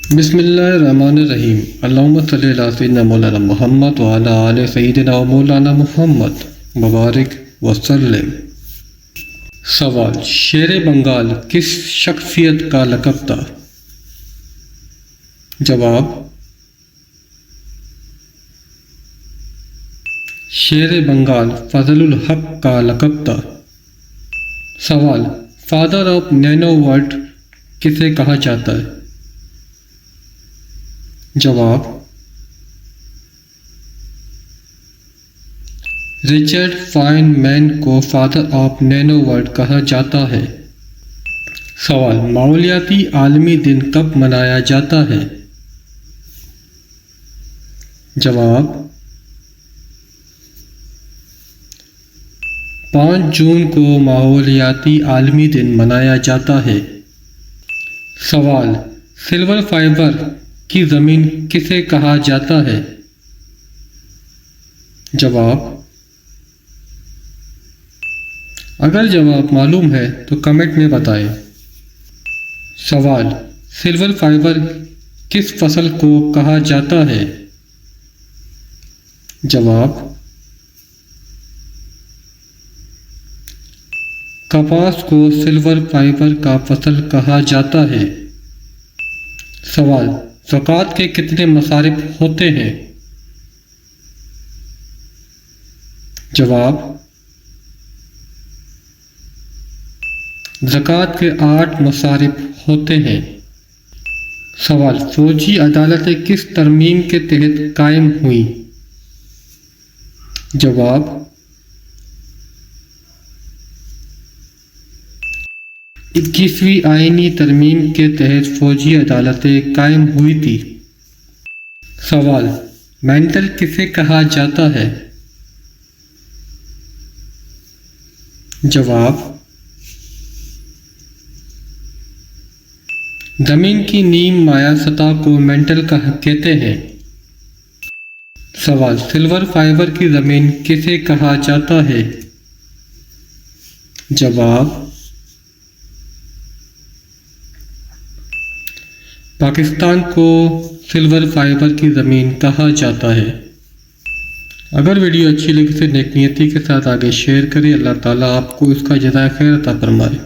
بسم اللہ الرحمن الرحیم۔ اللہم صلی علی سیدنا مولانا محمد وعلی آل سیدنا و مولانا محمد مبارک وسلم۔ سوال: شیر بنگال کس شخصیت کا لقب تھا؟ جواب: شیر بنگال فضل الحق کا لقب تھا۔ سوال: فادر آف نینو ورلڈ کسے کہا جاتا ہے؟ جواب: رچرڈ فائن مین کو فادر آف نینو ورلڈ کہا جاتا ہے۔ سوال: ماحولیاتی عالمی دن کب منایا جاتا ہے؟ جواب: 5 جون کو ماحولیاتی عالمی دن منایا جاتا ہے۔ سوال: سلور فائبر کی زمین کسے کہا جاتا ہے؟ جواب: اگر جواب معلوم ہے تو کمنٹ میں بتائیں۔ سوال: سلور فائبر کس فصل کو کہا جاتا ہے؟ جواب: کپاس کو سلور فائبر کا فصل کہا جاتا ہے۔ سوال: زکوٰۃ کے کتنے مصارف ہوتے ہیں؟ جواب: زکوٰۃ کے 8 مصارف ہوتے ہیں۔ سوال: فوجی عدالتیں کس ترمیم کے تحت قائم ہوئیں؟ جواب: 21ویں آئینی ترمیم کے تحت فوجی عدالتیں قائم ہوئی تھی۔ سوال: مینٹل کسے کہا جاتا ہے؟ جواب: زمین کی نیم مائع سطح کو مینٹل کہتے ہیں۔ سوال: سلور فائبر کی زمین کسے کہا جاتا ہے؟ جواب: پاکستان کو سلور فائبر کی زمین کہا جاتا ہے۔ اگر ویڈیو اچھی لگے تو نیک نیتی کے ساتھ آگے شیئر کریں۔ اللہ تعالیٰ آپ کو اس کا جزائے خیر عطا فرمائے۔